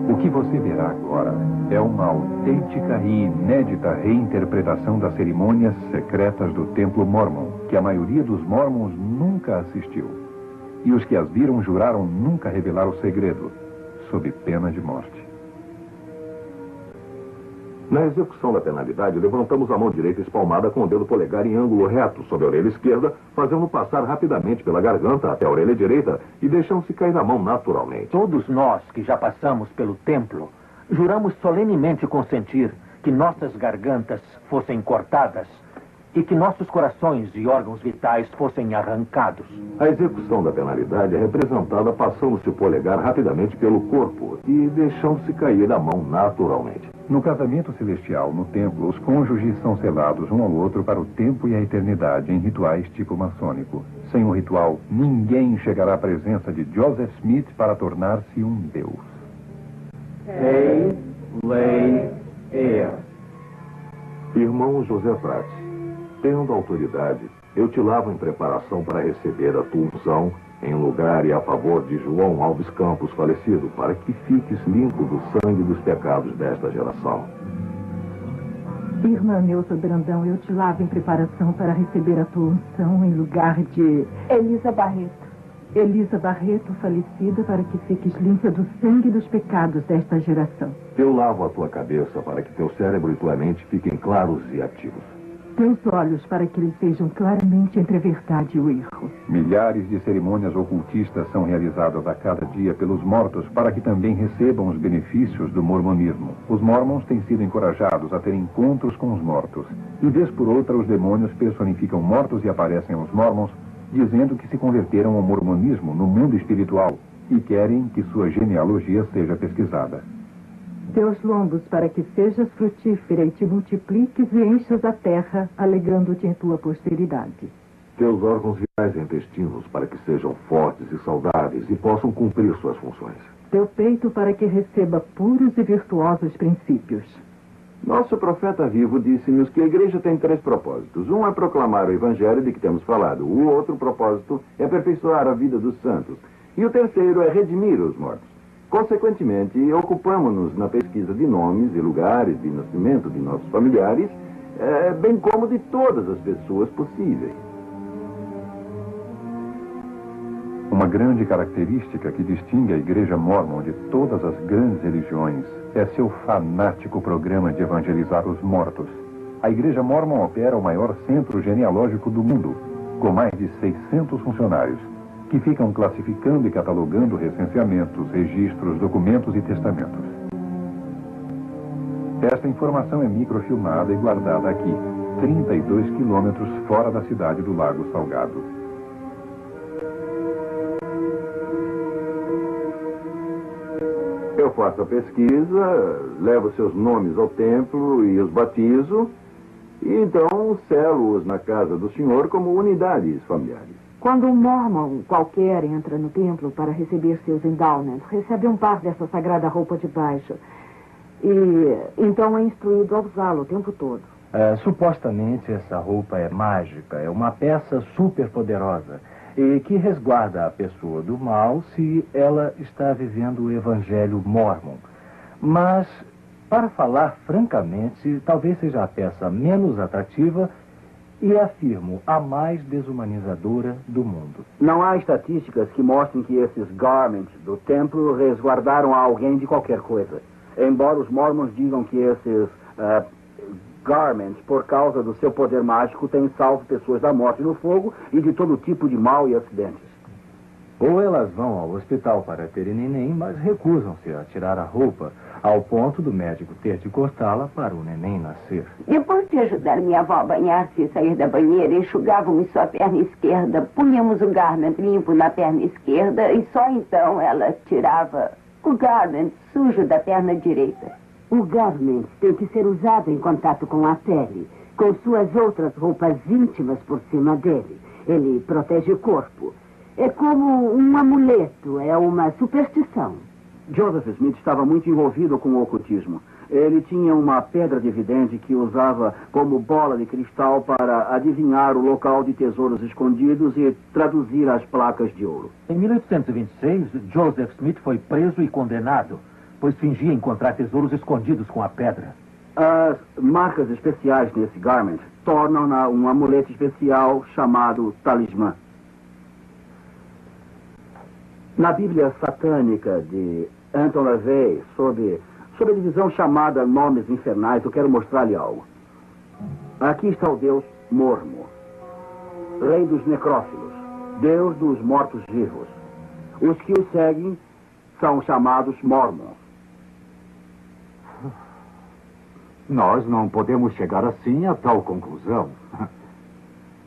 O que você verá agora é uma autêntica e inédita reinterpretação das cerimônias secretas do Templo Mormon, que a maioria dos mormons nunca assistiu. E os que as viram juraram nunca revelar o segredo, sob pena de morte. Na execução da penalidade, levantamos a mão direita espalmada com o dedo polegar em ângulo reto sobre a orelha esquerda, fazendo passar rapidamente pela garganta até a orelha direita e deixando-se cair na mão naturalmente. Todos nós que já passamos pelo templo, juramos solenemente consentir que nossas gargantas fossem cortadas e que nossos corações e órgãos vitais fossem arrancados. A execução da penalidade é representada passando-se o polegar rapidamente pelo corpo e deixando-se cair a mão naturalmente. No casamento celestial, no templo, os cônjuges são selados um ao outro para o tempo e a eternidade em rituais tipo maçônico. Sem o ritual, ninguém chegará à presença de Joseph Smith para tornar-se um deus. Hey, lay, air. Irmão José Prats, tendo autoridade, eu te lavo em preparação para receber a tua unção em lugar e a favor de João Alves Campos, falecido, para que fiques limpo do sangue dos pecados desta geração. Irmã Neuza Brandão, eu te lavo em preparação para receber a tua unção em lugar de... Elisa Barreto. Elisa Barreto, falecida, para que fiques limpa do sangue dos pecados desta geração. Eu lavo a tua cabeça para que teu cérebro e tua mente fiquem claros e ativos. Teus olhos para que eles vejam claramente entre a verdade e o erro. Milhares de cerimônias ocultistas são realizadas a cada dia pelos mortos para que também recebam os benefícios do mormonismo. Os mormons têm sido encorajados a ter encontros com os mortos. E vez por outra, os demônios personificam mortos e aparecem aos mormons, dizendo que se converteram ao mormonismo no mundo espiritual e querem que sua genealogia seja pesquisada. Teus lombos para que sejas frutífera e te multipliques e enchas a terra, alegando-te em tua posteridade. Teus órgãos vitais e intestinos para que sejam fortes e saudáveis e possam cumprir suas funções. Teu peito para que receba puros e virtuosos princípios. Nosso profeta vivo disse-nos que a igreja tem 3 propósitos. Um é proclamar o evangelho de que temos falado. O outro propósito é aperfeiçoar a vida dos santos. E o terceiro é redimir os mortos. Consequentemente, ocupamos-nos na pesquisa de nomes e lugares de nascimento de nossos familiares, bem como de todas as pessoas possíveis. Uma grande característica que distingue a Igreja Mórmon de todas as grandes religiões é seu fanático programa de evangelizar os mortos. A Igreja Mórmon opera o maior centro genealógico do mundo, com mais de 600 funcionários, que ficam classificando e catalogando recenseamentos, registros, documentos e testamentos. Esta informação é microfilmada e guardada aqui, 32 quilômetros fora da cidade do Lago Salgado. Eu faço a pesquisa, levo seus nomes ao templo e os batizo, e então selo-os na casa do senhor como unidades familiares. Quando um mormon qualquer entra no templo para receber seus endowments, recebe um par dessa sagrada roupa de baixo. E então é instruído a usá-lo o tempo todo. Supostamente essa roupa é mágica, é uma peça super poderosa e que resguarda a pessoa do mal se ela está vivendo o evangelho mormon. Mas, para falar francamente, talvez seja a peça menos atrativa e, afirmo, a mais desumanizadora do mundo. Não há estatísticas que mostrem que esses garments do templo resguardaram alguém de qualquer coisa. Embora os mormons digam que esses garments, por causa do seu poder mágico, têm salvo pessoas da morte no fogo e de todo tipo de mal e acidentes. Ou elas vão ao hospital para terem neném, mas recusam-se a tirar a roupa, ao ponto do médico ter de cortá-la para o neném nascer. Depois de ajudar minha avó a banhar-se e sair da banheira, enxugávamos sua perna esquerda, punhamos um garment limpo na perna esquerda e só então ela tirava o garment sujo da perna direita. O garment tem que ser usado em contato com a pele, com suas outras roupas íntimas por cima dele. Ele protege o corpo. É como um amuleto, é uma superstição. Joseph Smith estava muito envolvido com o ocultismo. Ele tinha uma pedra de vidente que usava como bola de cristal para adivinhar o local de tesouros escondidos e traduzir as placas de ouro. Em 1826, Joseph Smith foi preso e condenado, pois fingia encontrar tesouros escondidos com a pedra. As marcas especiais nesse garment tornam-na um amuleto especial chamado talismã. Na Bíblia satânica de Anton LaVey, sob a divisão chamada Nomes Infernais, eu quero mostrar-lhe algo. Aqui está o Deus Mormo, rei dos necrófilos, Deus dos mortos-vivos. Os que o seguem são chamados Mormons. Nós não podemos chegar assim a tal conclusão.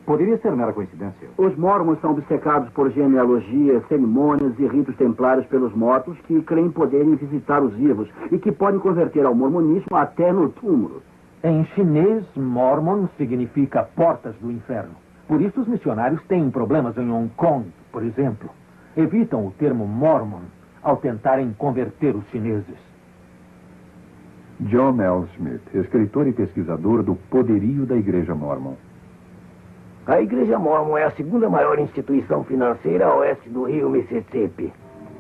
Poderia ser mera coincidência. Os mormons são obcecados por genealogias, cerimônias e ritos templários pelos mortos que creem poderem visitar os vivos e que podem converter ao mormonismo até no túmulo. Em chinês, Mormon significa portas do inferno. Por isso os missionários têm problemas em Hong Kong, por exemplo. Evitam o termo Mormon ao tentarem converter os chineses. John L. Smith, escritor e pesquisador do poderio da Igreja Mormon. A Igreja Mormon é a segunda maior instituição financeira a oeste do rio Mississippi.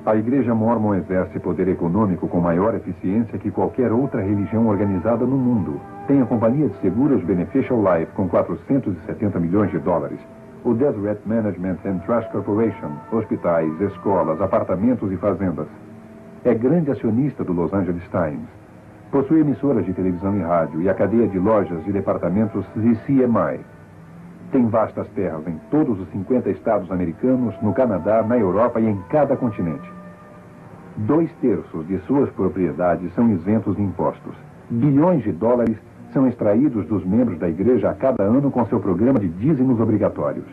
A Igreja Mormon exerce poder econômico com maior eficiência que qualquer outra religião organizada no mundo. Tem a companhia de seguros Beneficial Life com 470 milhões de dólares. O Deseret Management and Trust Corporation, hospitais, escolas, apartamentos e fazendas. É grande acionista do Los Angeles Times. Possui emissoras de televisão e rádio e a cadeia de lojas e departamentos CMI. Tem vastas terras em todos os 50 estados americanos, no Canadá, na Europa e em cada continente. 2/3 de suas propriedades são isentos de impostos. Bilhões de dólares são extraídos dos membros da igreja a cada ano com seu programa de dízimos obrigatórios.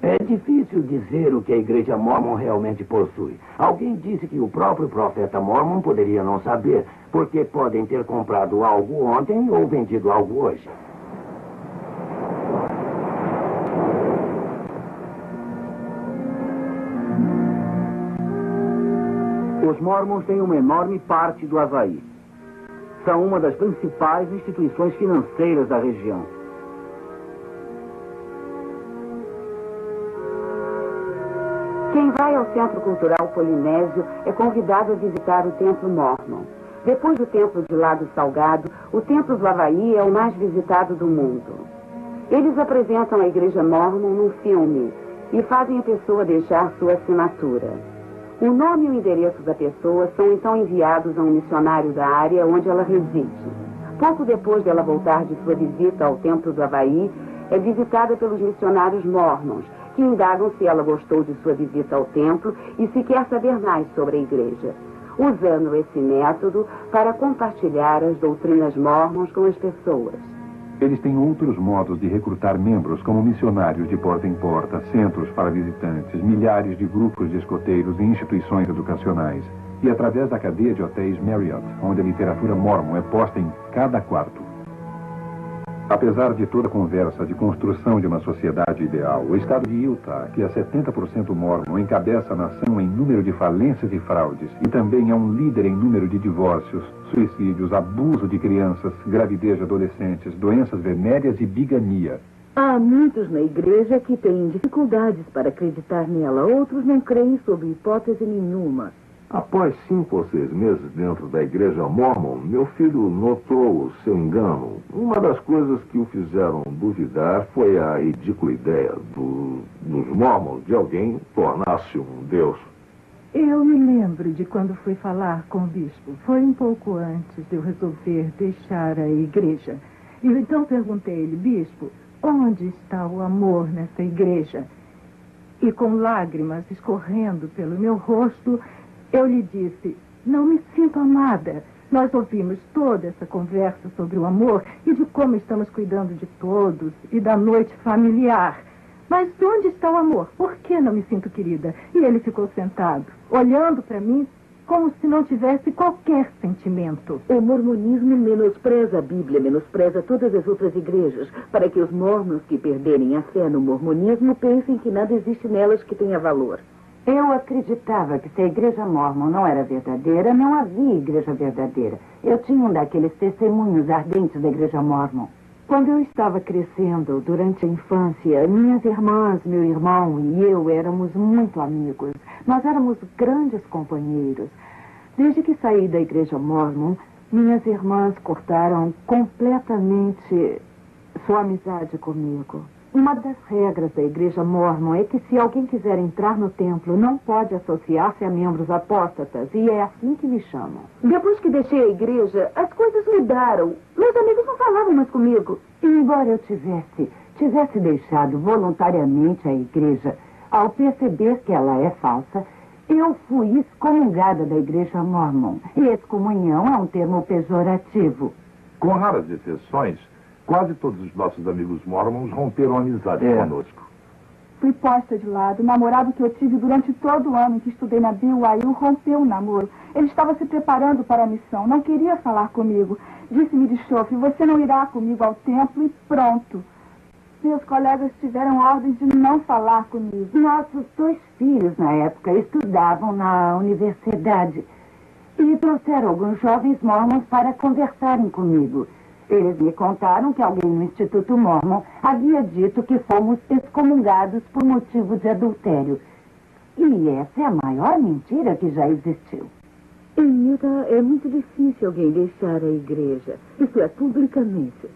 É difícil dizer o que a Igreja Mormon realmente possui. Alguém disse que o próprio profeta Mormon poderia não saber, porque podem ter comprado algo ontem ou vendido algo hoje. Os Mormons têm uma enorme parte do Havaí. São uma das principais instituições financeiras da região. Quem vai ao Centro Cultural Polinésio é convidado a visitar o Templo Mormon. Depois do Templo de Lago Salgado, o Templo do Havaí é o mais visitado do mundo. Eles apresentam a Igreja Mormon num filme e fazem a pessoa deixar sua assinatura. O nome e o endereço da pessoa são então enviados a um missionário da área onde ela reside. Pouco depois dela voltar de sua visita ao Templo do Havaí, é visitada pelos missionários mormons, que indagam se ela gostou de sua visita ao templo e se quer saber mais sobre a igreja, usando esse método para compartilhar as doutrinas mormons com as pessoas. Eles têm outros modos de recrutar membros, como missionários de porta em porta, centros para visitantes, milhares de grupos de escoteiros e instituições educacionais. E através da cadeia de hotéis Marriott, onde a literatura mormon é posta em cada quarto. Apesar de toda a conversa de construção de uma sociedade ideal, o estado de Utah, que é 70% mormon, encabeça a nação em número de falências e fraudes, e também é um líder em número de divórcios, suicídios, abuso de crianças, gravidez de adolescentes, doenças venéreas e bigamia. Há muitos na igreja que têm dificuldades para acreditar nela. Outros não creem sob hipótese nenhuma. Após 5 ou 6 meses dentro da Igreja Mormon, meu filho notou o seu engano. Uma das coisas que o fizeram duvidar foi a ridícula ideia dos Mormons de alguém tornar-se um Deus. Eu me lembro de quando fui falar com o bispo. Foi um pouco antes de eu resolver deixar a igreja. E então perguntei a ele, bispo, onde está o amor nessa igreja? E com lágrimas escorrendo pelo meu rosto, eu lhe disse, não me sinto amada. Nós ouvimos toda essa conversa sobre o amor e de como estamos cuidando de todos e da noite familiar. Mas onde está o amor? Por que não me sinto querida? E ele ficou sentado, olhando para mim como se não tivesse qualquer sentimento. O mormonismo menospreza a Bíblia, menospreza todas as outras igrejas, para que os mormons que perderem a fé no mormonismo pensem que nada existe nelas que tenha valor. Eu acreditava que se a igreja mormon não era verdadeira, não havia igreja verdadeira. Eu tinha um daqueles testemunhos ardentes da igreja mormon. Quando eu estava crescendo, durante a infância, minhas irmãs, meu irmão e eu éramos muito amigos. Nós éramos grandes companheiros. Desde que saí da igreja mormon, minhas irmãs cortaram completamente sua amizade comigo. Uma das regras da igreja mormon é que se alguém quiser entrar no templo, não pode associar-se a membros apóstatas, e é assim que me chamam. Depois que deixei a igreja, as coisas mudaram. Meus amigos não falavam mais comigo. E embora eu tivesse deixado voluntariamente a igreja, ao perceber que ela é falsa, eu fui excomungada da igreja mormon. E excomunhão é um termo pejorativo. Com raras exceções, Quase todos os nossos amigos mormons romperam amizade conosco. Fui posta de lado. O namorado que eu tive durante todo o ano em que estudei na BYU rompeu o namoro. Ele estava se preparando para a missão. Não queria falar comigo. Disse-me de chofre, você não irá comigo ao templo e pronto. Meus colegas tiveram ordens de não falar comigo. Nossos 2 filhos, na época, estudavam na universidade e trouxeram alguns jovens mormons para conversarem comigo. Eles me contaram que alguém no Instituto Mormon havia dito que fomos excomungados por motivo de adultério. E essa é a maior mentira que já existiu. Nilda, é muito difícil alguém deixar a igreja. Isso é, publicamente.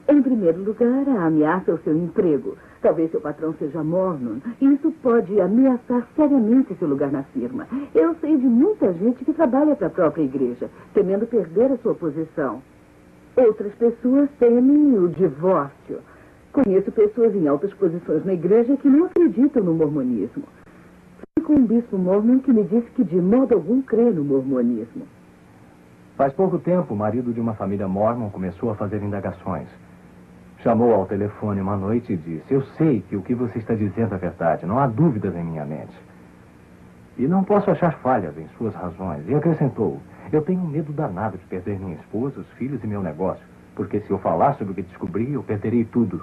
Em primeiro lugar, a ameaça ao seu emprego. Talvez seu patrão seja mormon. Isso pode ameaçar seriamente seu lugar na firma. Eu sei de muita gente que trabalha para a própria igreja, temendo perder a sua posição. Outras pessoas temem o divórcio. Conheço pessoas em altas posições na igreja que não acreditam no mormonismo. Fui com um bispo mormon que me disse que de modo algum crê no mormonismo. Faz pouco tempo, o marido de uma família mormon começou a fazer indagações. Chamou ao telefone uma noite e disse: eu sei que o que você está dizendo é verdade, não há dúvidas em minha mente. E não posso achar falhas em suas razões. E acrescentou: eu tenho um medo danado de perder minha esposa, os filhos e meu negócio, porque se eu falar sobre o que descobri, eu perderei tudo.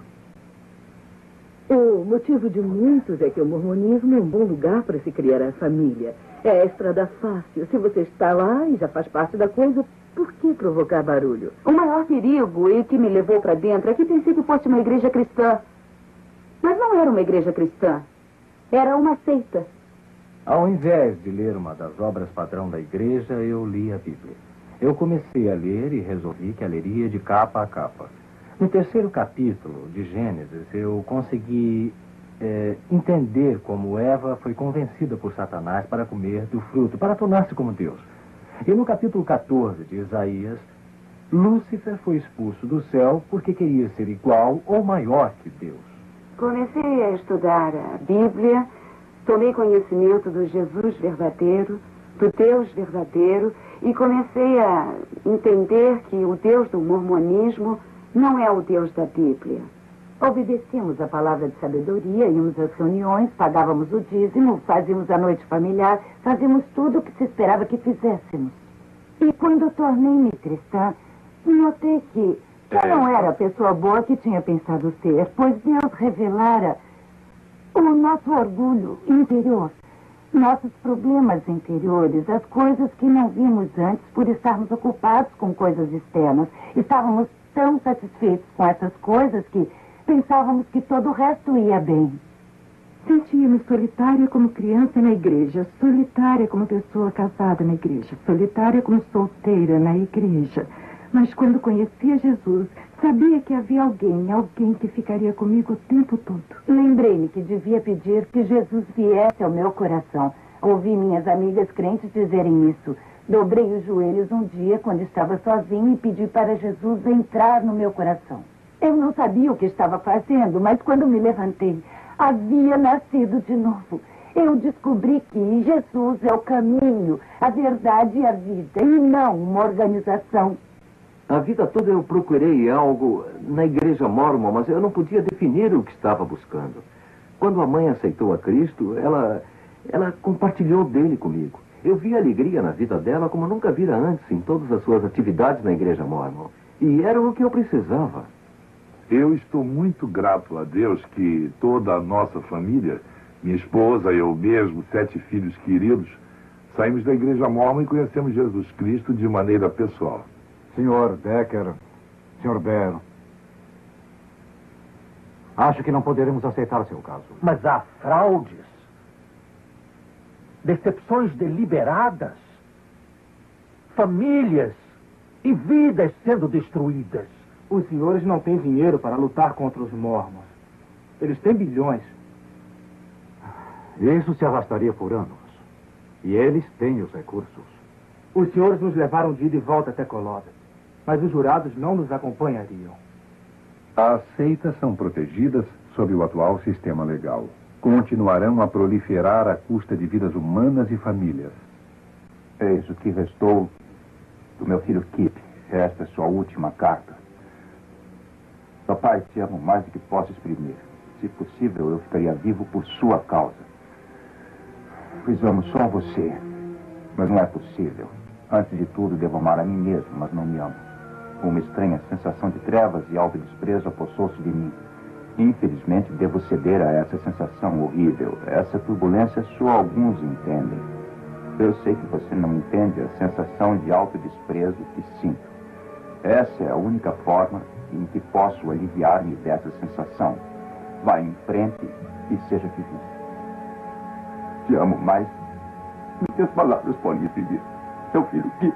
O motivo de muitos é que o mormonismo é um bom lugar para se criar a família. É a estrada fácil. Se você está lá e já faz parte da coisa, por que provocar barulho? O maior perigo e que me levou para dentro é que pensei que fosse uma igreja cristã. Mas não era uma igreja cristã. Era uma seita. Ao invés de ler uma das obras padrão da igreja, eu li a Bíblia. Eu comecei a ler e resolvi que a leria de capa a capa. No 3º capítulo de Gênesis, eu consegui entender como Eva foi convencida por Satanás para comer do fruto, para tornar-se como Deus. E no capítulo 14 de Isaías, Lúcifer foi expulso do céu porque queria ser igual ou maior que Deus. Comecei a estudar a Bíblia, tomei conhecimento do Jesus verdadeiro, do Deus verdadeiro, e comecei a entender que o Deus do mormonismo não é o Deus da Bíblia. Obedecíamos a palavra de sabedoria, íamos às reuniões, pagávamos o dízimo, fazíamos a noite familiar, fazíamos tudo o que se esperava que fizéssemos. E quando tornei-me cristã, notei que eu não era a pessoa boa que tinha pensado ser, pois Deus revelara o nosso orgulho interior, nossos problemas interiores, as coisas que não vimos antes por estarmos ocupados com coisas externas. Estávamos tão satisfeitos com essas coisas que pensávamos que todo o resto ia bem. Sentia-me solitária como criança na igreja, solitária como pessoa casada na igreja, solitária como solteira na igreja. Mas quando conhecia Jesus, sabia que havia alguém que ficaria comigo o tempo todo. Lembrei-me que devia pedir que Jesus viesse ao meu coração. Ouvi minhas amigas crentes dizerem isso. Dobrei os joelhos um dia quando estava sozinho e pedi para Jesus entrar no meu coração. Eu não sabia o que estava fazendo, mas quando me levantei, havia nascido de novo. Eu descobri que Jesus é o caminho, a verdade e a vida, e não uma organização. A vida toda eu procurei algo na igreja mormon, mas eu não podia definir o que estava buscando. Quando a mãe aceitou a Cristo, ela compartilhou dele comigo. Eu vi alegria na vida dela como nunca vira antes em todas as suas atividades na igreja mormon. E era o que eu precisava. Eu estou muito grato a Deus que toda a nossa família, minha esposa, eu mesmo, 7 filhos queridos, saímos da igreja mormon e conhecemos Jesus Cristo de maneira pessoal. Senhor Decker, Sr. Baer, acho que não poderemos aceitar seu caso. Mas há fraudes, decepções deliberadas, famílias e vidas sendo destruídas. Os senhores não têm dinheiro para lutar contra os mormons. Eles têm bilhões. Isso se arrastaria por anos. E eles têm os recursos. Os senhores nos levaram de ida e volta até Coloda, mas os jurados não nos acompanhariam. As seitas são protegidas sob o atual sistema legal. Continuarão a proliferar à custa de vidas humanas e famílias. Eis o que restou do meu filho Kip. Esta é sua última carta. Papai, te amo mais do que posso exprimir. Se possível, eu ficaria vivo por sua causa. Pois amo só você. Mas não é possível. Antes de tudo, devo amar a mim mesmo, mas não me amo. Uma estranha sensação de trevas e autodesprezo apossou-se de mim. Infelizmente, devo ceder a essa sensação horrível. Essa turbulência só alguns entendem. Eu sei que você não entende a sensação de autodesprezo que sinto. Essa é a única forma em que posso aliviar-me dessa sensação. Vá em frente e seja feliz. Te amo mais do que as palavras podem expressar. Seu filho, Kip.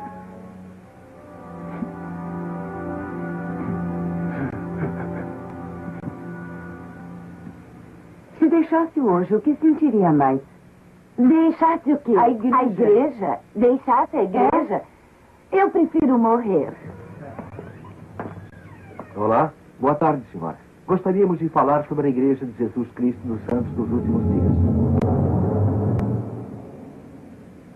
Se deixasse hoje, o que sentiria mais? Deixasse o quê? A igreja? Deixasse a igreja? Eu prefiro morrer. Olá, boa tarde, senhora. Gostaríamos de falar sobre a Igreja de Jesus Cristo dos Santos dos Últimos Dias.